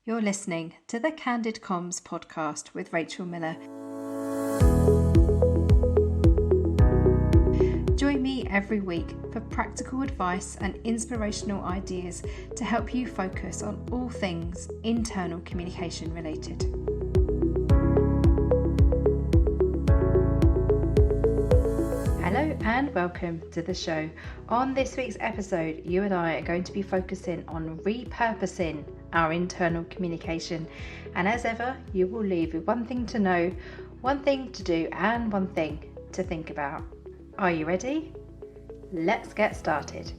You're listening to the Candid Comms podcast with Rachel Miller. Join me every week for practical advice and inspirational ideas to help you focus on all things internal communication related. Hello and welcome to the show. On this week's episode, you and I are going to be focusing on repurposing our internal communication. And as ever, you will leave with one thing to know, one thing to do, and one thing to think about. Are you ready? Let's get started.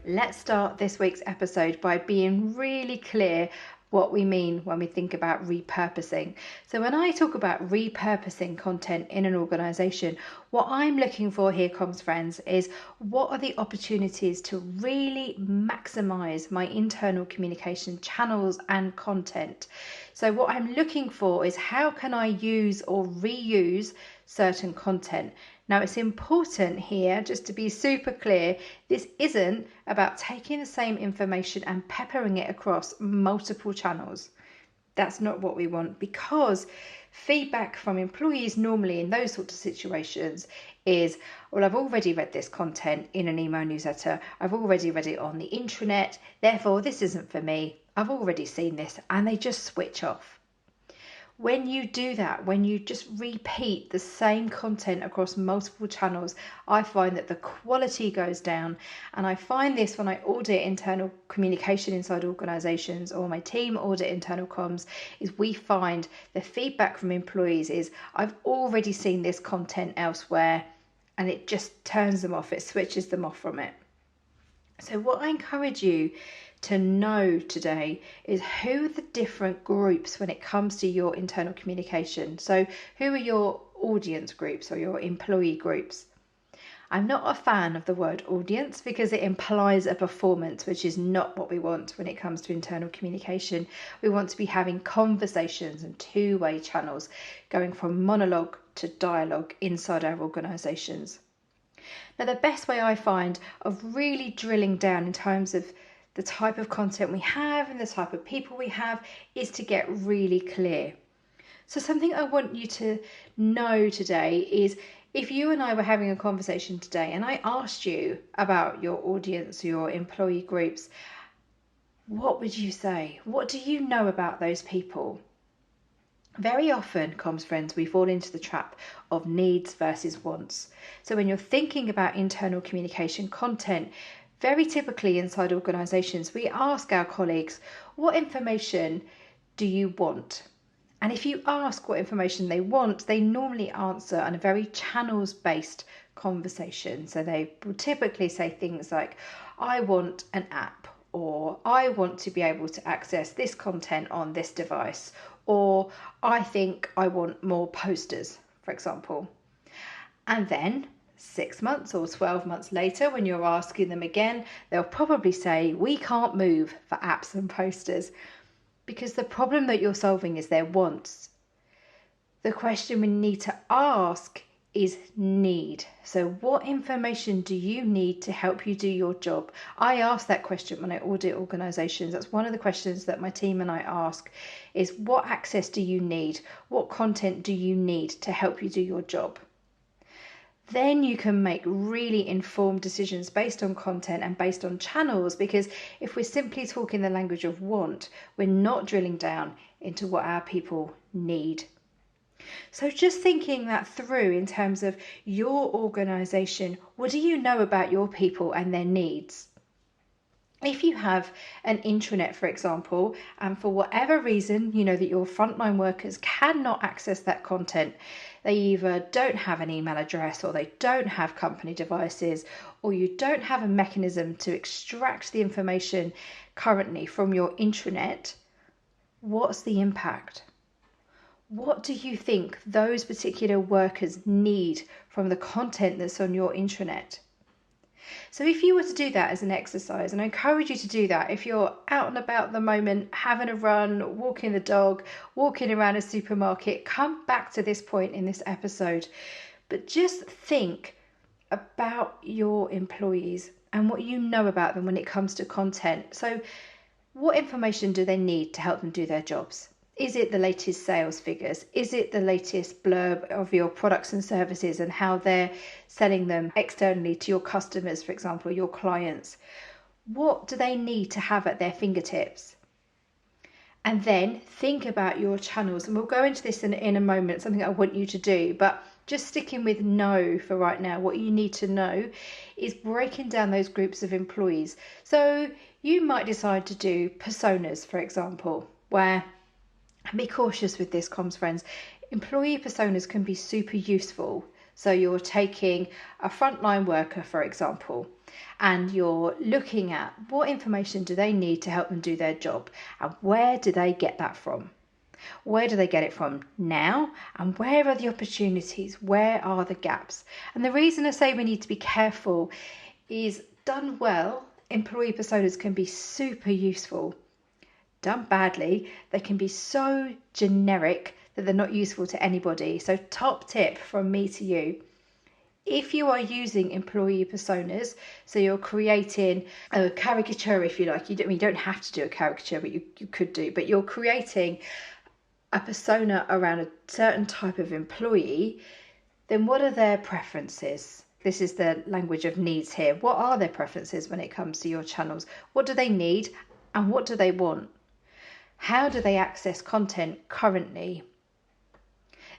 Let's start this week's episode by being really clear what we mean when we think about repurposing. So when I talk about repurposing content in an organization, what I'm looking for here, comms friends, is what are the opportunities to really maximize my internal communication channels and content. So what I'm looking for is how can I use or reuse certain content. Now it's important here, just to be super clear, this isn't about taking the same information and peppering it across multiple channels. That's not what we want, because feedback from employees normally in those sorts of situations is, well, I've already read this content in an email newsletter, I've already read it on the intranet, therefore this isn't for me, I've already seen this, and they just switch off. When you do that, when you just repeat the same content across multiple channels, I find that the quality goes down. And I find this when I audit internal communication inside organizations, or my team audit internal comms, is we find the feedback from employees is, I've already seen this content elsewhere, and it just turns them off, it switches them off from it. So what I encourage you to know today is who are the different groups when it comes to your internal communication. So who are your audience groups or your employee groups? I'm not a fan of the word audience because it implies a performance, which is not what we want when it comes to internal communication. We want to be having conversations and two-way channels going from monologue to dialogue inside our organizations. Now, the best way I find of really drilling down in terms of the type of content we have and the type of people we have is to get really clear. So something I want you to know today is, if you and I were having a conversation today and I asked you about your audience, your employee groups, what would you say? What do you know about those people? Very often, comms friends, we fall into the trap of needs versus wants. So when you're thinking about internal communication content, very typically inside organisations, we ask our colleagues, what information do you want? And if you ask what information they want, they normally answer on a very channels-based conversation. So they will typically say things like, I want an app, or I want to be able to access this content on this device, or I think I want more posters, for example. And then 6 months or 12 months later, when you're asking them again, they'll probably say, we can't move for apps and posters, because the problem that you're solving is their wants. The question we need to ask is need. So what information do you need to help you do your job? I ask that question when I audit organizations. That's one of the questions that my team and I ask is, what access do you need? What content do you need to help you do your job? Then you can make really informed decisions based on content and based on channels, because if we're simply talking the language of want, we're not drilling down into what our people need. So just thinking that through in terms of your organisation, what do you know about your people and their needs? If you have an intranet, for example, and for whatever reason, you know that your frontline workers cannot access that content, they either don't have an email address, or they don't have company devices, or you don't have a mechanism to extract the information currently from your intranet, what's the impact? What do you think those particular workers need from the content that's on your intranet? So if you were to do that as an exercise, and I encourage you to do that if you're out and about at the moment, having a run, walking the dog, walking around a supermarket, come back to this point in this episode. But just think about your employees and what you know about them when it comes to content. So What information do they need to help them do their jobs? Is it the latest sales figures? Is it the latest blurb of your products and services and how they're selling them externally to your customers, for example, your clients? What do they need to have at their fingertips? And then think about your channels. And we'll go into this in a moment, something I want you to do. But just sticking with know for right now, what you need to know is breaking down those groups of employees. So you might decide to do personas, for example, where, and be cautious with this, comms friends, employee personas can be super useful. So you're taking a frontline worker, for example, and you're looking at what information do they need to help them do their job, and where do they get that from? Where do they get it from now? And where are the opportunities? Where are the gaps? And the reason I say we need to be careful is, done well, employee personas can be super useful. Done badly, they can be so generic that they're not useful to anybody. So top tip from me to you, if you are using employee personas, so you're creating a caricature, if you like, you don't have to do a caricature, but you could do, but you're creating a persona around a certain type of employee, then what are their preferences? This is the language of needs here. What are their preferences when it comes to your channels? What do they need and what do they want? How do they access content currently?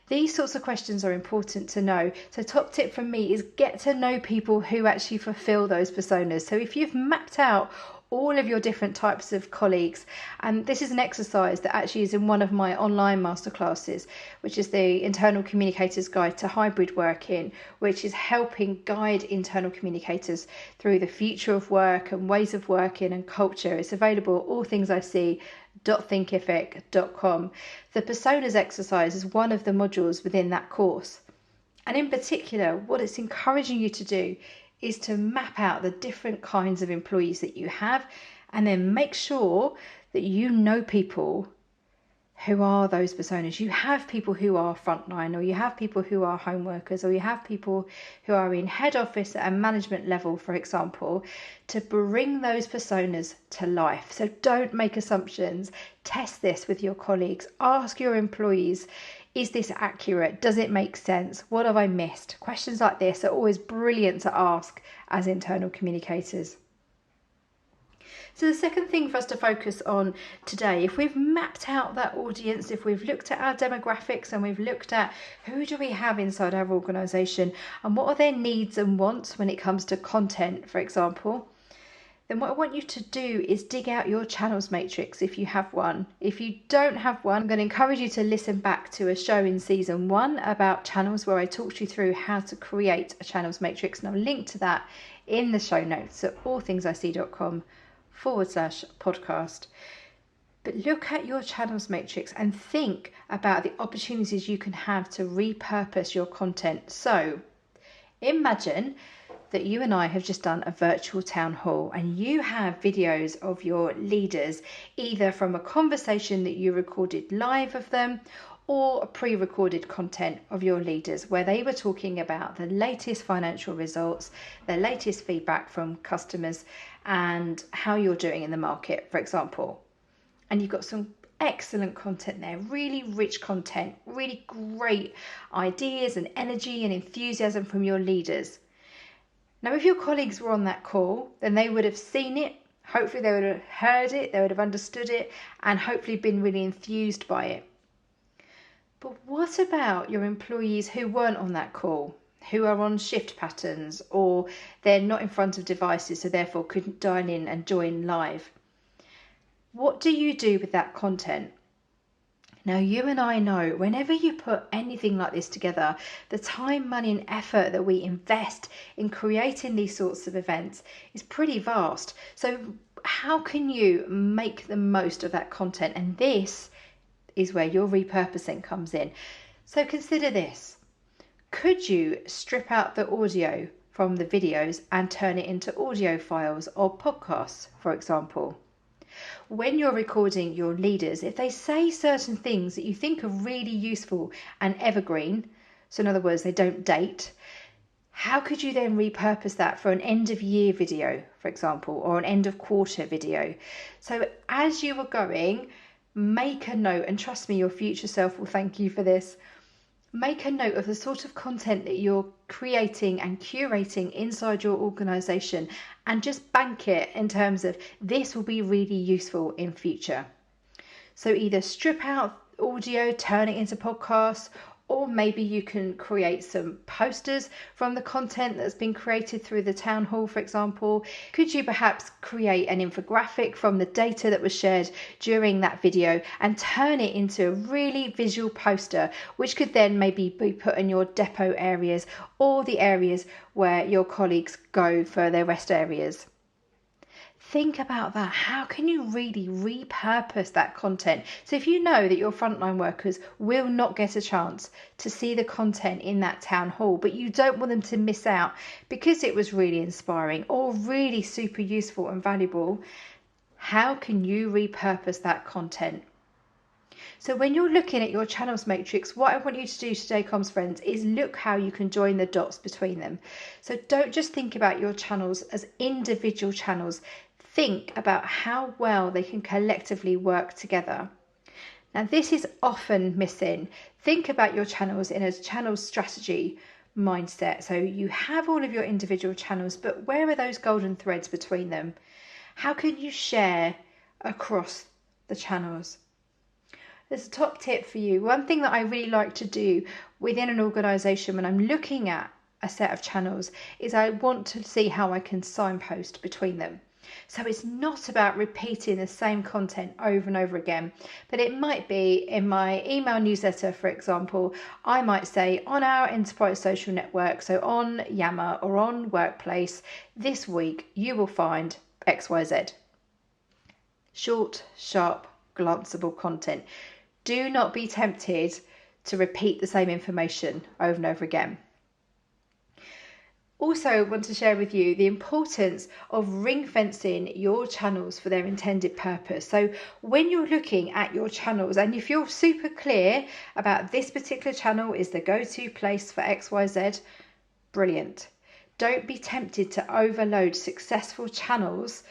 These sorts of questions are important to know. So top tip from me is get to know people who actually fulfill those personas. So if you've mapped out all of your different types of colleagues, and this is an exercise that actually is in one of my online masterclasses, which is the Internal Communicators Guide to Hybrid Working, which is helping guide internal communicators through the future of work and ways of working and culture. It's available at allthingsic.thinkific.com. The personas exercise is one of the modules within that course. And in particular, what it's encouraging you to do is to map out the different kinds of employees that you have, and then make sure that you know people who are those personas. You have people who are frontline, or you have people who are home workers, or you have people who are in head office and management level, for example, to bring those personas to life. So don't make assumptions. Test this with your colleagues. Ask your employees, is this accurate? Does it make sense? What have I missed? Questions like this are always brilliant to ask as internal communicators. So the second thing for us to focus on today, if we've mapped out that audience, if we've looked at our demographics and we've looked at who do we have inside our organisation and what are their needs and wants when it comes to content, for example, then what I want you to do is dig out your channels matrix if you have one. If you don't have one, I'm going to encourage you to listen back to a show in season 1 about channels where I talked you through how to create a channels matrix, and I'll link to that in the show notes at allthingsic.com/podcast. But look at your channels matrix and think about the opportunities you can have to repurpose your content. So imagine that you and I have just done a virtual town hall, and you have videos of your leaders, either from a conversation that you recorded live of them or a pre-recorded content of your leaders where they were talking about the latest financial results, the latest feedback from customers, and how you're doing in the market, for example. And you've got some excellent content there, really rich content, really great ideas and energy and enthusiasm from your leaders. Now, if your colleagues were on that call, then they would have seen it, hopefully they would have heard it, they would have understood it, and hopefully been really enthused by it. But what about your employees who weren't on that call, who are on shift patterns, or they're not in front of devices, so therefore couldn't dial in and join live? What do you do with that content? Now, you and I know whenever you put anything like this together, the time, money and effort that we invest in creating these sorts of events is pretty vast. So how can you make the most of that content? And this is where your repurposing comes in. So consider this. Could you strip out the audio from the videos and turn it into audio files or podcasts, for example? When you're recording your leaders, if they say certain things that you think are really useful and evergreen, so in other words, they don't date, How could you then repurpose that for an end of year video, for example, or an end of quarter video? So as you are going, make a note, and trust me, your future self will thank you for this. Make a note of the sort of content that you're creating and curating inside your organization, and just bank it in terms of this will be really useful in future. So either strip out audio, turn it into podcasts, or maybe you can create some posters from the content that's been created through the town hall, for example. Could you perhaps create an infographic from the data that was shared during that video and turn it into a really visual poster, which could then maybe be put in your depot areas or the areas where your colleagues go for their rest areas? Think about that. How can you really repurpose that content? So if you know that your frontline workers will not get a chance to see the content in that town hall, but you don't want them to miss out because it was really inspiring or really super useful and valuable, how can you repurpose that content? So when you're looking at your channels matrix, what I want you to do today, comms friends, is look how you can join the dots between them. So don't just think about your channels as individual channels. Think about how well they can collectively work together. Now, this is often missing. Think about your channels in a channel strategy mindset. So you have all of your individual channels, but where are those golden threads between them? How can you share across the channels? There's a top tip for you. One thing that I really like to do within an organization when I'm looking at a set of channels is I want to see how I can signpost between them. So it's not about repeating the same content over and over again, but it might be in my email newsletter, for example, I might say on our enterprise social network, so on Yammer or on Workplace, this week you will find XYZ. Short, sharp, glanceable content. Do not be tempted to repeat the same information over and over again. Also, I want to share with you the importance of ring fencing your channels for their intended purpose. So when you're looking at your channels, and if you're super clear about this particular channel is the go-to place for XYZ, brilliant. Don't be tempted to overload successful channels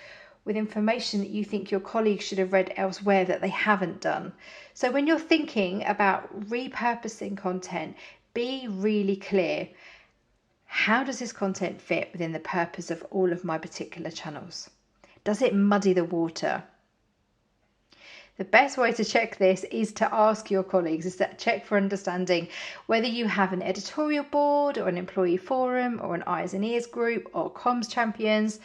with information that you think your colleagues should have read elsewhere that they haven't done. So when you're thinking about repurposing content, be really clear. How does this content fit within the purpose of all of my particular channels? Does it muddy the water? The best way to check this is to ask your colleagues, is to check for understanding whether you have an editorial board or an employee forum or an eyes and ears group or comms champions.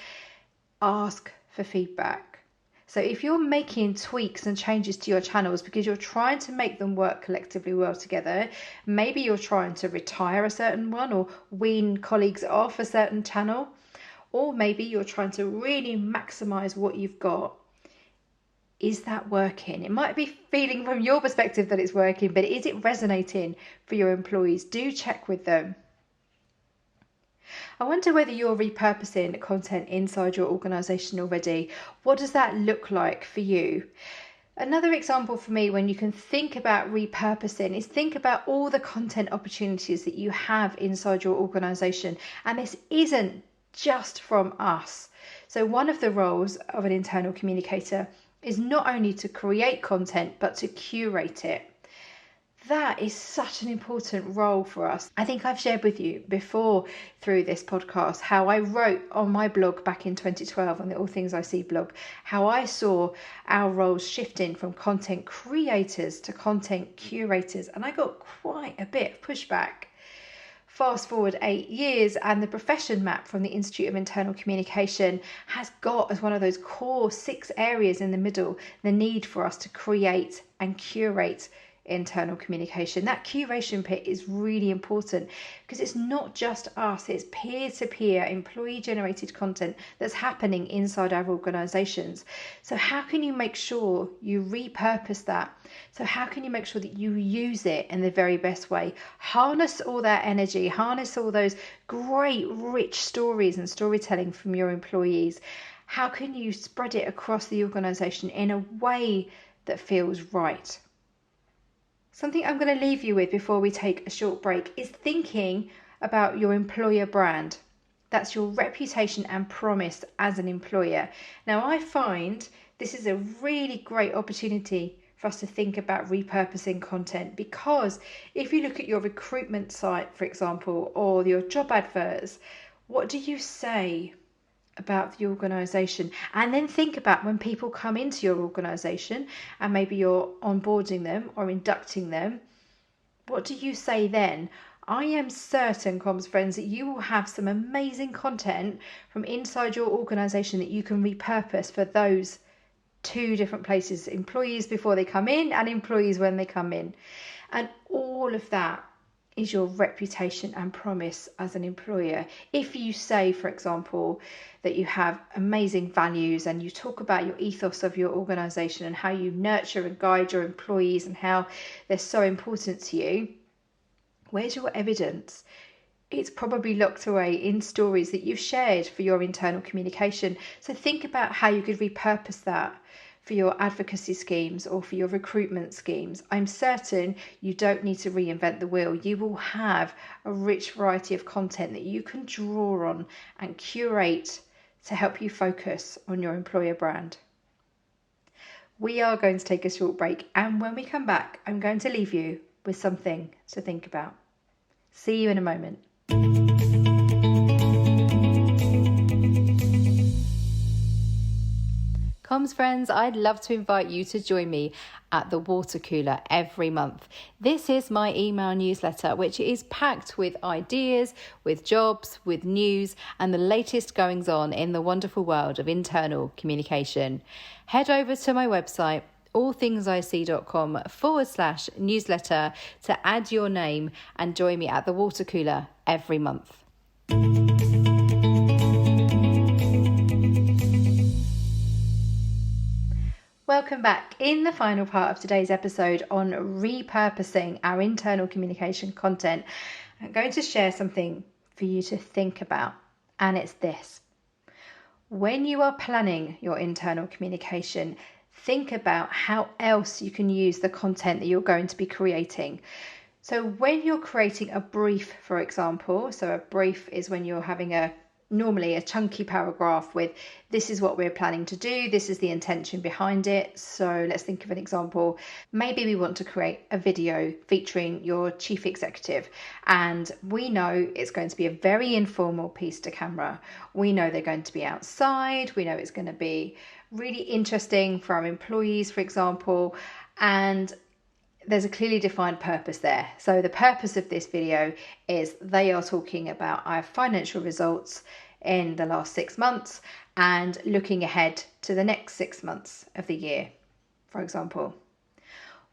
Ask for feedback. So if you're making tweaks and changes to your channels because you're trying to make them work collectively well together, maybe you're trying to retire a certain one or wean colleagues off a certain channel, or maybe you're trying to really maximize what you've got. Is that working? It might be feeling from your perspective that it's working, but is it resonating for your employees? Do check with them. I wonder whether you're repurposing content inside your organization already. What does that look like for you? Another example for me when you can think about repurposing is think about all the content opportunities that you have inside your organization. And this isn't just from us. So one of the roles of an internal communicator is not only to create content, but to curate it. That is such an important role for us. I think I've shared with you before through this podcast how I wrote on my blog back in 2012 on the All Things IC blog, how I saw our roles shifting from content creators to content curators, and I got quite a bit of pushback. Fast forward 8 years and the profession map from the Institute of Internal Communication has got as one of those core 6 areas in the middle the need for us to create and curate internal communication. That curation bit is really important because it's not just us, it's peer-to-peer employee generated content that's happening inside our organizations. So how can you make sure you repurpose that? So how can you make sure that you use it in the very best way? Harness all that energy, harness all those great rich stories and storytelling from your employees. How can you spread it across the organization in a way that feels right? Something I'm going to leave you with before we take a short break is thinking about your employer brand. That's your reputation and promise as an employer. Now, I find this is a really great opportunity for us to think about repurposing content, because if you look at your recruitment site, for example, or your job adverts, what do you say about the organisation? And then think about when people come into your organisation and maybe you're onboarding them or inducting them, what do you say then? I am certain, comms friends, that you will have some amazing content from inside your organisation that you can repurpose for those two different places: employees before they come in and employees when they come in. And all of that is your reputation and promise as an employer. If you say, for example, that you have amazing values and you talk about your ethos of your organisation and how you nurture and guide your employees and how they're so important to you, where's your evidence? It's probably locked away in stories that you've shared for your internal communication. So think about how you could repurpose that for your advocacy schemes or for your recruitment schemes. I'm certain you don't need to reinvent the wheel. You will have a rich variety of content that you can draw on and curate to help you focus on your employer brand. We are going to take a short break, and when we come back, I'm going to leave you with something to think about. See you in a moment. Comms friends, I'd love to invite you to join me at the water cooler every month. This is my email newsletter, which is packed with ideas, with jobs, with news, and the latest goings on in the wonderful world of internal communication. Head over to my website, allthingsic.com/newsletter to add your name and join me at the water cooler every month. Welcome back. In the final part of today's episode on repurposing our internal communication content, I'm going to share something for you to think about, and it's this. When you are planning your internal communication, think about how else you can use the content that you're going to be creating. So when you're creating a brief, for example, so a brief is when you're having normally a chunky paragraph with, this is what we're planning to do, this is the intention behind it. So let's think of an example. Maybe we want to create a video featuring your chief executive, and we know it's going to be a very informal piece to camera. We know they're going to be outside, we know it's going to be really interesting for our employees, for example, and there's a clearly defined purpose there. So the purpose of this video is they are talking about our financial results in the last 6 months and looking ahead to the next 6 months of the year, for example.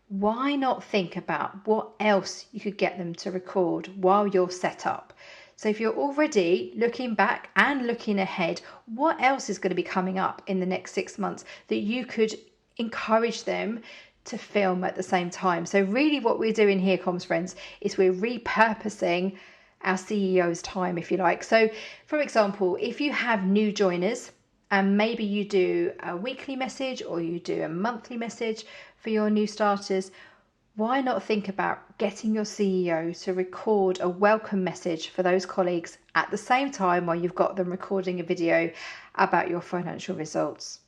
Why not think about what else you could get them to record while you're set up? So if you're already looking back and looking ahead, what else is going to be coming up in the next 6 months that you could encourage them to film at the same time? So really what we're doing here, comms friends, is we're repurposing our CEO's time, if you like. So for example, if you have new joiners and maybe you do a weekly message or you do a monthly message for your new starters, why not think about getting your CEO to record a welcome message for those colleagues at the same time while you've got them recording a video about your financial results?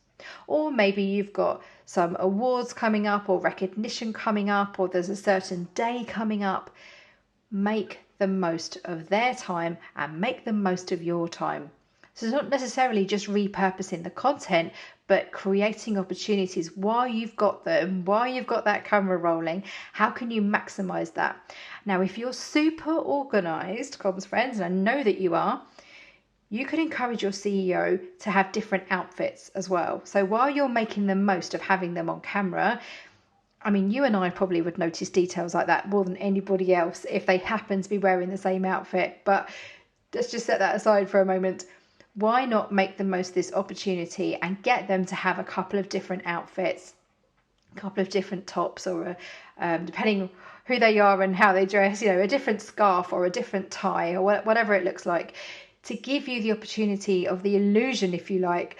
Or maybe you've got some awards coming up or recognition coming up, or there's a certain day coming up. Make the most of their time and make the most of your time. So it's not necessarily just repurposing the content, but creating opportunities while you've got them, while you've got that camera rolling. How can you maximize that? Now, if you're super organized, comms friends, and I know that you are, you could encourage your CEO to have different outfits as well. So while you're making the most of having them on camera, I mean, you and I probably would notice details like that more than anybody else if they happen to be wearing the same outfit. But let's just set that aside for a moment. Why not make the most of this opportunity and get them to have a couple of different outfits, a couple of different tops, or depending who they are and how they dress, a different scarf or a different tie or whatever it looks like, to give you the opportunity of the illusion, if you like,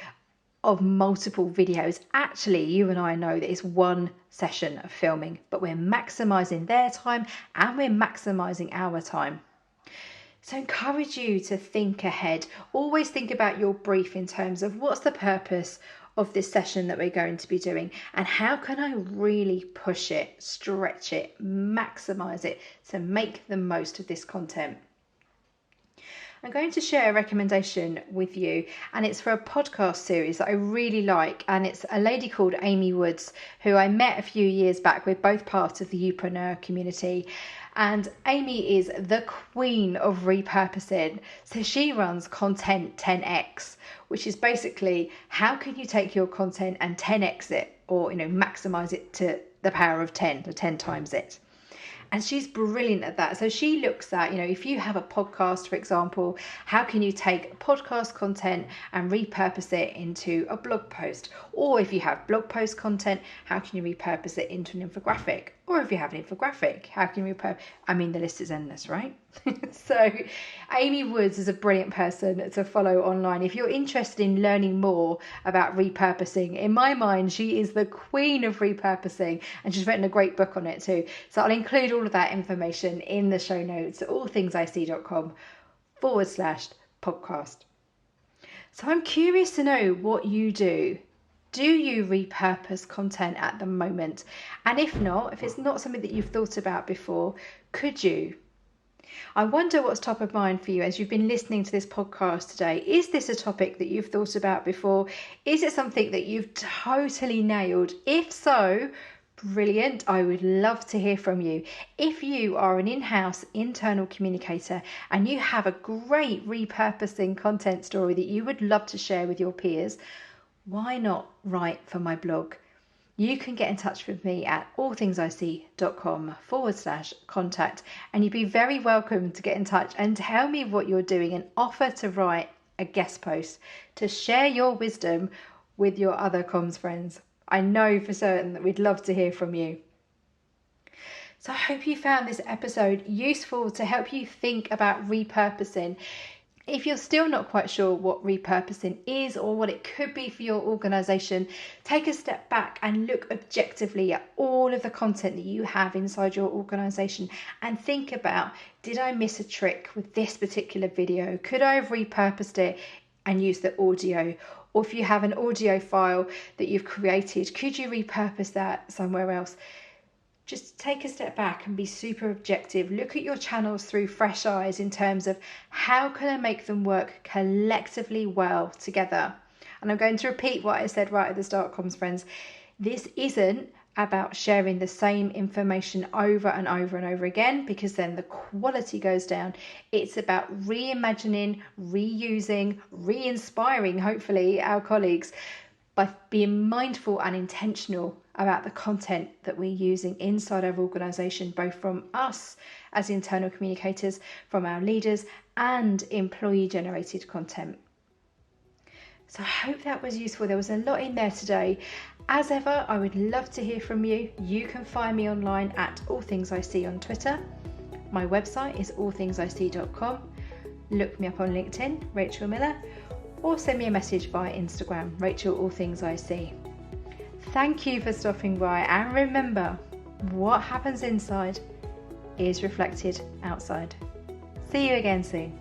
of multiple videos. Actually, you and I know that it's one session of filming, but we're maximizing their time and we're maximizing our time. So I encourage you to think ahead. Always think about your brief in terms of what's the purpose of this session that we're going to be doing, and how can I really push it, stretch it, maximize it to make the most of this content. I'm going to share a recommendation with you, and it's for a podcast series that I really like, and it's a lady called Amy Woods, who I met a few years back. We're both part of the Youpreneur community, and Amy is the queen of repurposing. So she runs Content 10x, which is basically how can you take your content and 10x it, or maximize it to the power of 10, to 10 times it. And she's brilliant at that. So she looks at, if you have a podcast, for example, how can you take podcast content and repurpose it into a blog post? Or if you have blog post content, how can you repurpose it into an infographic? Or if you have an infographic, how can you repurpose? The list is endless, right? So Amy Woods is a brilliant person to follow online. If you're interested in learning more about repurposing, in my mind, she is the queen of repurposing, and she's written a great book on it too. So I'll include all of that information in the show notes at allthingsic.com/podcast. So I'm curious to know what you do. Do you repurpose content at the moment? And if not, if it's not something that you've thought about before, could you? I wonder what's top of mind for you as you've been listening to this podcast today. Is this a topic that you've thought about before? Is it something that you've totally nailed? If so, brilliant. I would love to hear from you. If you are an in-house internal communicator and you have a great repurposing content story that you would love to share with your peers, why not write for my blog? You can get in touch with me at allthingsic.com/contact, and you'd be very welcome to get in touch and tell me what you're doing and offer to write a guest post to share your wisdom with your other comms friends. I know for certain that we'd love to hear from you. So I hope you found this episode useful to help you think about repurposing. If you're still not quite sure what repurposing is or what it could be for your organisation, take a step back and look objectively at all of the content that you have inside your organisation and think about, did I miss a trick with this particular video? Could I have repurposed it and used the audio? Or if you have an audio file that you've created, could you repurpose that somewhere else? Just take a step back and be super objective. Look at your channels through fresh eyes in terms of how can I make them work collectively well together. And I'm going to repeat what I said right at the start, comms friends. This isn't about sharing the same information over and over and over again, because then the quality goes down. It's about reimagining, reusing, re-inspiring, hopefully, our colleagues by being mindful and intentional about the content that we're using inside our organisation, both from us as internal communicators, from our leaders, and employee generated content. So I hope that was useful. There was a lot in there today. As ever, I would love to hear from you. You can find me online at allthingsic on Twitter. My website is allthingsic.com. Look me up on LinkedIn, Rachel Miller, or send me a message via Instagram, Rachel allthingsic. Thank you for stopping by, and remember, what happens inside is reflected outside. See you again soon.